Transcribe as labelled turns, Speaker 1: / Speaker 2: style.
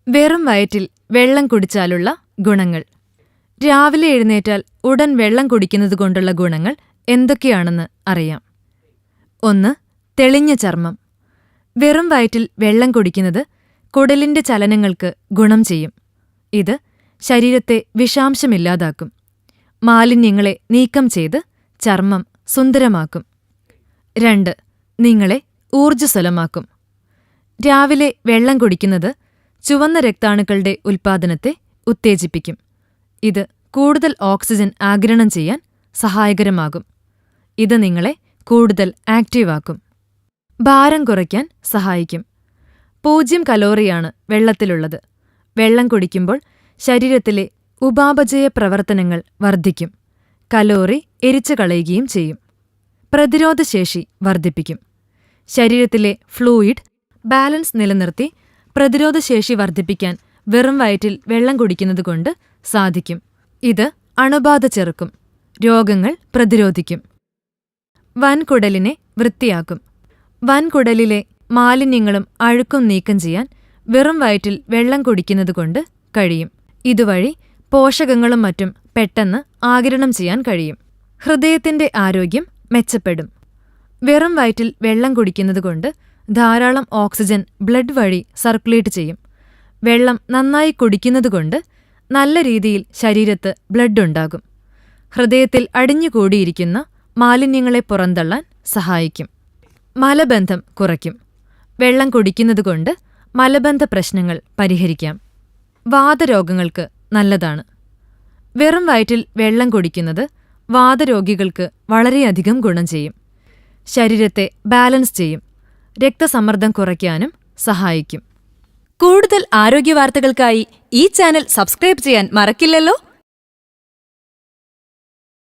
Speaker 1: വെറും വയറ്റിൽ വെള്ളം കുടിച്ചാലുള്ള ഗുണങ്ങൾ. രാവിലെ എഴുന്നേറ്റാൽ ഉടൻ വെള്ളം കുടിക്കുന്നതുകൊണ്ടുള്ള ഗുണങ്ങൾ എന്തൊക്കെയാണെന്ന് അറിയാം. 1. തെളിഞ്ഞ ചർമ്മം. വെറും വയറ്റിൽ വെള്ളം കുടിക്കുന്നത് കുടലിന്റെ ചലനങ്ങൾക്ക് ഗുണം ചെയ്യും. ഇത് ശരീരത്തെ വിഷാംശമില്ലാതാക്കും. മാലിന്യങ്ങളെ നീക്കം ചെയ്ത് ചർമ്മം സുന്ദരമാക്കും. 2. നിങ്ങളെ ഊർജ്ജസ്വലമാക്കും. രാവിലെ വെള്ളം കുടിക്കുന്നത് ചുവന്ന രക്താണുക്കളുടെ ഉൽപ്പാദനത്തെ ഉത്തേജിപ്പിക്കും. ഇത് കൂടുതൽ ഓക്സിജൻ ആഗിരണം ചെയ്യാൻ സഹായകരമാകും. ഇത് നിങ്ങളെ കൂടുതൽ ആക്റ്റീവാക്കും. ഭാരം കുറയ്ക്കാൻ സഹായിക്കും. 0 കലോറിയാണ് വെള്ളത്തിലുള്ളത്. വെള്ളം കുടിക്കുമ്പോൾ ശരീരത്തിലെ ഉപാപചയ പ്രവർത്തനങ്ങൾ വർദ്ധിക്കും. കലോറി എരിച്ചു കളയുകയും ചെയ്യും. പ്രതിരോധശേഷി വർദ്ധിപ്പിക്കും. ശരീരത്തിലെ ഫ്ലൂയിഡ് ബാലൻസ് നിലനിർത്തി പ്രതിരോധശേഷി വർദ്ധിപ്പിക്കാൻ വെറും വയറ്റിൽ വെള്ളം കുടിക്കുന്നതുകൊണ്ട് സാധിക്കും. ഇത് അണുബാധ ചെറുക്കും. രോഗങ്ങൾ പ്രതിരോധിക്കും. വൻകുടലിനെ വൃത്തിയാക്കും. വൻകുടലിലെ മാലിന്യങ്ങളും അഴുക്കും നീക്കം ചെയ്യാൻ വെറും വയറ്റിൽ വെള്ളം കുടിക്കുന്നതുകൊണ്ട് കഴിയും. ഇതുവഴി പോഷകങ്ങളും മറ്റും പെട്ടെന്ന് ആഗിരണം ചെയ്യാൻ കഴിയും. ഹൃദയത്തിന്റെ ആരോഗ്യം മെച്ചപ്പെടും. വെറും വയറ്റിൽ വെള്ളം കുടിക്കുന്നതുകൊണ്ട് ധാരാളം ഓക്സിജൻ ബ്ലഡ് വഴി സർക്കുലേറ്റ് ചെയ്യും. വെള്ളം നന്നായി കുടിക്കുന്നതുകൊണ്ട് നല്ല രീതിയിൽ ശരീരത്ത് ബ്ലഡ് ഉണ്ടാകും. ഹൃദയത്തിൽ അടിഞ്ഞുകൂടിയിരിക്കുന്ന മാലിന്യങ്ങളെ പുറന്തള്ളാൻ സഹായിക്കും. മലബന്ധം കുറയ്ക്കും. വെള്ളം കുടിക്കുന്നതുകൊണ്ട് മലബന്ധ പ്രശ്നങ്ങൾ പരിഹരിക്കാം. വാതരോഗങ്ങൾക്ക് നല്ലതാണ്. വെറും വയറ്റിൽ വെള്ളം കുടിക്കുന്നത് വാതരോഗികൾക്ക് വളരെയധികം ഗുണം ചെയ്യും. ശരീരത്തെ ബാലൻസ് ചെയ്യും. രക്തസമ്മർദ്ദം കുറയ്ക്കാനും സഹായിക്കും.
Speaker 2: കൂടുതൽ ആരോഗ്യവാർത്തകൾക്കായി ഈ ചാനൽ സബ്സ്ക്രൈബ് ചെയ്യാൻ മറക്കില്ലല്ലോ.